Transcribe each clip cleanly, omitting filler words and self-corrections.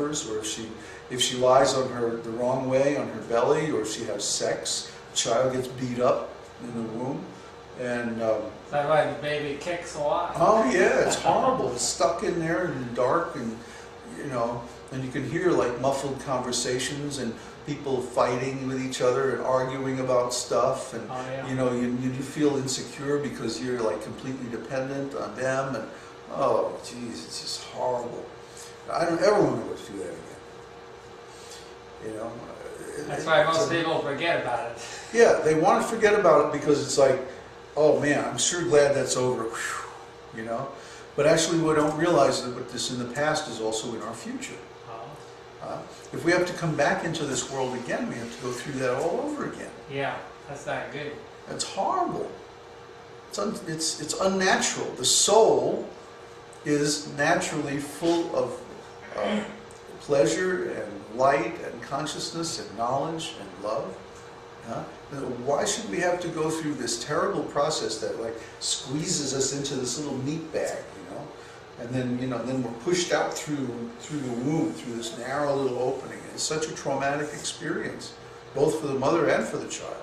suffers, or if she lies on the wrong way on her belly, or if she has sex, the child gets beat up in the womb, and that's why the baby kicks a lot. oh yeah, it's horrible. It's stuck in there in the dark, and and you can hear like muffled conversations and people fighting with each other and arguing about stuff, and you feel insecure because you're like completely dependent on them, and oh geez, it's just horrible. I don't ever want to go through that again. That's why most people forget about it. Yeah, they want to forget about it because it's like, oh man, I'm sure glad that's over. Whew, But actually, we don't realize that what this in the past is also in our future. If we have to come back into this world again, we have to go through that all over again. Yeah, that's not good. It's horrible. It's unnatural. The soul is naturally full of pleasure and light and consciousness and knowledge and love. Why should we have to go through this terrible process that like squeezes us into this little meat bag, and then then we're pushed out through the womb, through this narrow little opening. It's such a traumatic experience, both for the mother and for the child.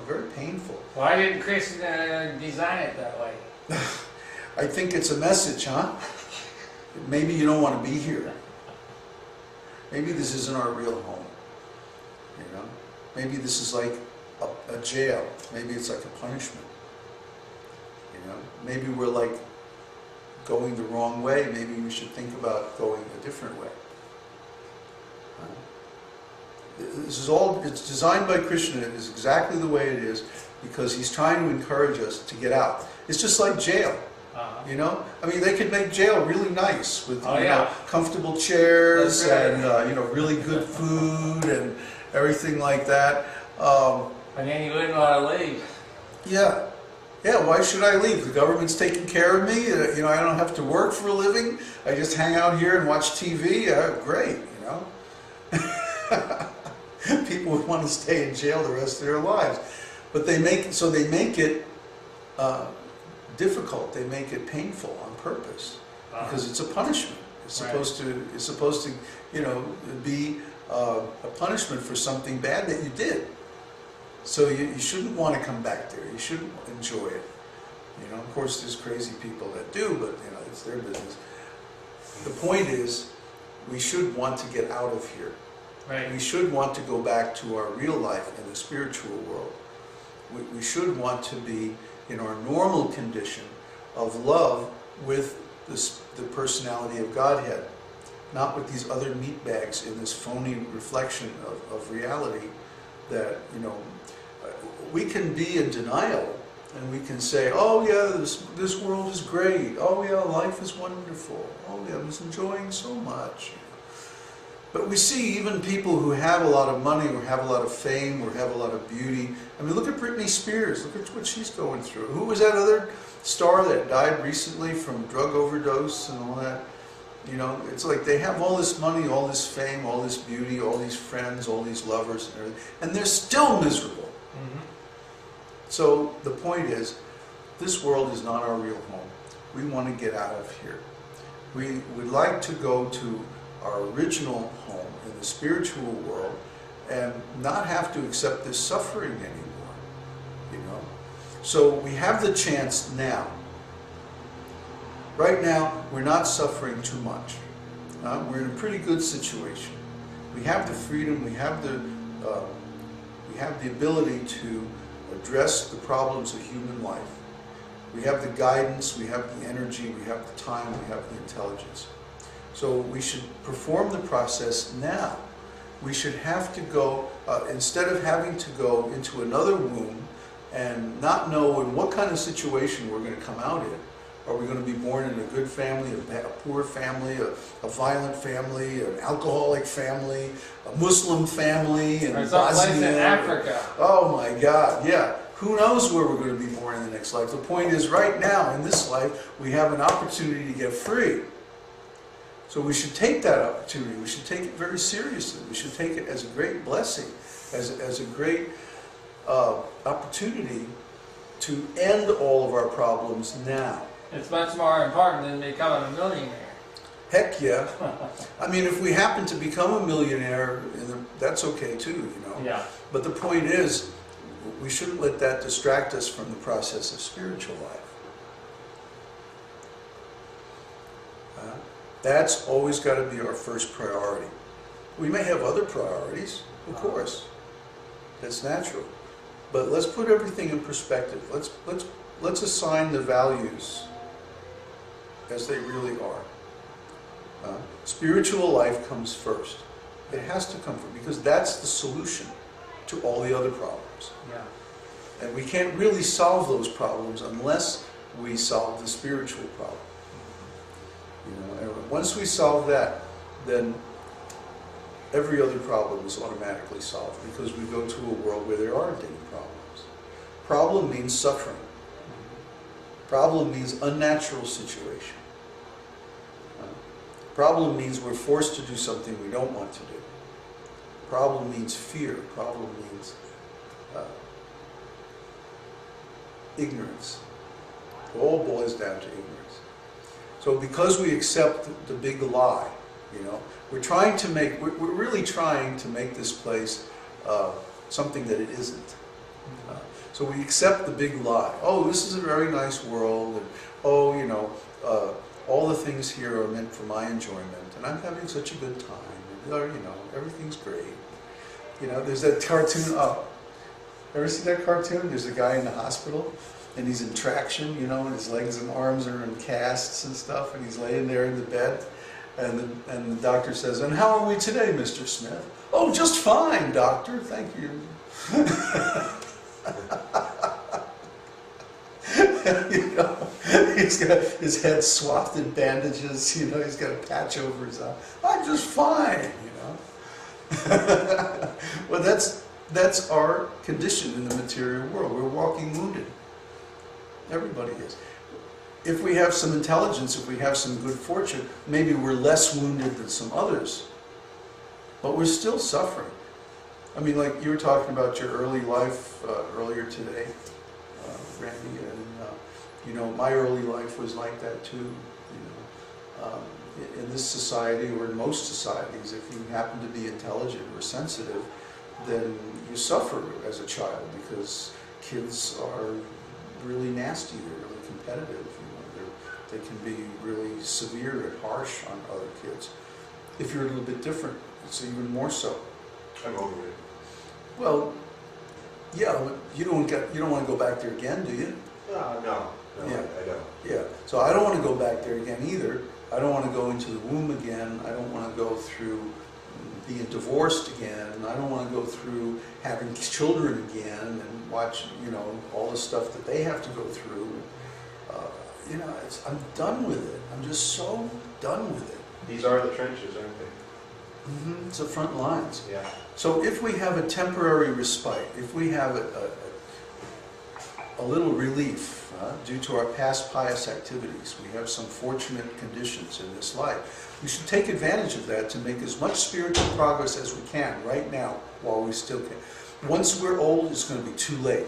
Very painful. Why didn't Krishna design it that way? I think it's a message, huh? Maybe you don't want to be here. Maybe this isn't our real home. Maybe this is like a jail. Maybe it's like a punishment. Maybe we're like going the wrong way. Maybe we should think about going a different way. This is all, it's designed by Krishna. It is exactly the way it is because he's trying to encourage us to get out. It's just like jail. I mean, they could make jail really nice with comfortable chairs and really good food and everything like that. And then you wouldn't want to leave. Yeah. Why should I leave? The government's taking care of me. I don't have to work for a living. I just hang out here and watch TV. Great. People would want to stay in jail the rest of their lives, but they make it difficult. They make it painful on purpose because it's a punishment. It's supposed to be a punishment for something bad that you did. So you shouldn't want to come back there. You shouldn't enjoy it. Of course, there's crazy people that do, but it's their business. The point is, we should want to get out of here. Right. We should want to go back to our real life in the spiritual world. We should want to be in our normal condition of love with the personality of Godhead, not with these other meat bags in this phony reflection of reality that, we can be in denial and we can say, oh yeah, this world is great. Oh yeah, life is wonderful. Oh yeah, I'm enjoying so much. But we see even people who have a lot of money or have a lot of fame or have a lot of beauty. I mean, look at Britney Spears. Look at what she's going through. Who was that other star that died recently from drug overdose and all that? It's like they have all this money, all this fame, all this beauty, all these friends, all these lovers and everything, and they're still miserable. Mm-hmm. So the point is, this world is not our real home. We want to get out of here. We would like to go to our original home in the spiritual world and not have to accept this suffering anymore. So we have the chance now. Right now, we're not suffering too much. We're in a pretty good situation. We have the freedom, we have the ability to address the problems of human life. We have the guidance, we have the energy, we have the time, we have the intelligence. So we should perform the process now. We should have to go, instead of having to go into another womb and not know in what kind of situation we're going to come out in. Are we going to be born in a good family, a poor family, a violent family, an alcoholic family, a Muslim family, and someplace in Africa? Oh my God, yeah. Who knows where we're going to be born in the next life? The point is, right now, in this life, we have an opportunity to get free. So we should take that opportunity. We should take it very seriously. We should take it as a great blessing, as a great opportunity to end all of our problems now. It's much more important than becoming a millionaire. Heck yeah. I mean, if we happen to become a millionaire, that's okay too, you know. Yeah. But the point is, we shouldn't let that distract us from the process of spiritual life. That's always got to be our first priority. We may have other priorities, of course. That's natural. But let's put everything in perspective. Let's assign the values as they really are. Spiritual life comes first. It has to come first because that's the solution to all the other problems. Yeah. And we can't really solve those problems unless we solve the spiritual problem. You know, and once we solve that, then every other problem is automatically solved because we go to a world where there aren't any problems. Problem means suffering. Problem means unnatural situation. Problem means we're forced to do something we don't want to do. Problem means fear. Problem means ignorance. It all boils down to ignorance. So because we accept the big lie, you know, we're really trying to make this place something that it isn't. So we accept the big lie. Oh, this is a very nice world, and oh, you know, all the things here are meant for my enjoyment, and I'm having such a good time. And, you know, everything's great. You know, there's that cartoon. Ever see that cartoon? There's a guy in the hospital, and he's in traction, you know, and his legs and arms are in casts and stuff, and he's laying there in the bed, and the doctor says, "And how are we today, Mr. Smith?" "Oh, just fine, doctor, thank you." You know, he's got his head swathed in bandages, you know, he's got a patch over his eye. "I'm just fine," you know. Well, that's our condition in the material world. We're walking wounded. Everybody is. If we have some intelligence, if we have some good fortune, maybe we're less wounded than some others. But we're still suffering. I mean, like you were talking about your early life earlier today, Randy, and you know, my early life was like that too. You know, in this society or in most societies, if you happen to be intelligent or sensitive, then you suffer as a child because kids are really nasty. They're really competitive. You know, they can be really severe and harsh on other kids. If you're a little bit different, it's even more so. I'm over it. Well, yeah, you don't want to go back there again, do you? No, Yeah. I don't. Yeah. So I don't want to go back there again either. I don't want to go into the womb again. I don't want to go through being divorced again. I don't want to go through having children again and watch, you know, all the stuff that they have to go through. You know, I'm done with it. I'm just so done with it. These are the trenches, aren't they? It's the front lines. Yeah. So if we have a temporary respite, if we have a little relief due to our past pious activities, we have some fortunate conditions in this life, we should take advantage of that to make as much spiritual progress as we can right now while we still can. Once we're old, it's going to be too late.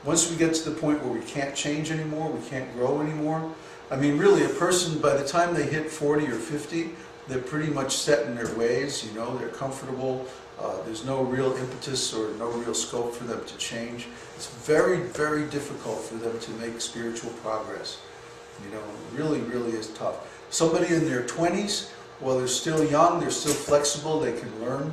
Once we get to the point where we can't change anymore, we can't grow anymore, I mean, really, a person, by the time they hit 40 or 50, they're pretty much set in their ways, you know, they're comfortable, there's no real impetus or no real scope for them to change. It's very, very difficult for them to make spiritual progress. You know, really, really is tough. Somebody in their 20s, well, they're still young, they're still flexible, they can learn.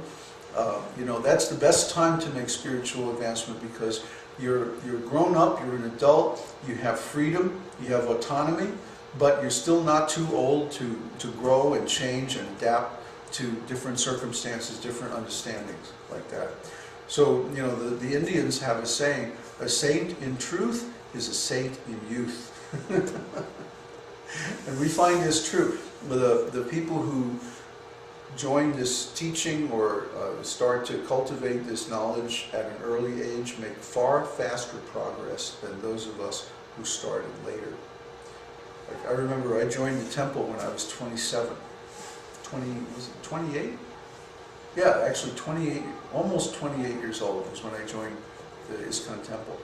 You know, that's the best time to make spiritual advancement because you're grown up, you're an adult, you have freedom, you have autonomy, but you're still not too old to grow and change and adapt to different circumstances, different understandings like that. So, you know, the Indians have a saying, a saint in truth is a saint in youth. And we find this true. The people who join this teaching or start to cultivate this knowledge at an early age make far faster progress than those of us who started later. Like I remember I joined the temple when I was 27. Was it 28? Yeah, actually 28, almost 28 years old was when I joined the ISKCON temple.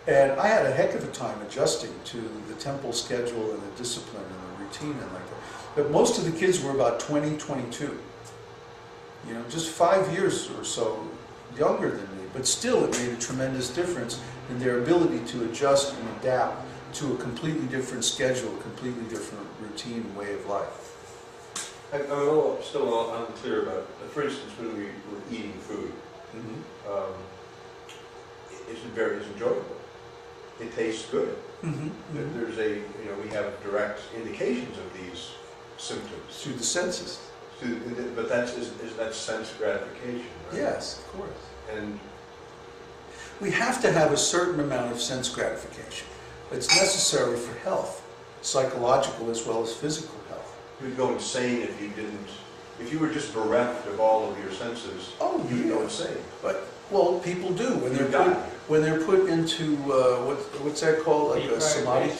And I had a heck of a time adjusting to the temple schedule and the discipline and the routine and like that. But most of the kids were about 20, 22. You know, just 5 years or so younger than me, but still it made a tremendous difference in their ability to adjust and adapt to a completely different schedule, a completely different routine and way of life. I'm still a little unclear about, for instance, when we were eating food, it's enjoyable. It tastes good. There's we have direct indications of these symptoms. Through the senses. But that's sense gratification, right? Yes, of course. And We have to have a certain amount of sense gratification. It's necessary for health, psychological as well as physical health. you'd go insane if you didn't. If you were just bereft of all of your senses, you'd go insane. But well, people do when You die. when they're put into what's that called, like a samadhi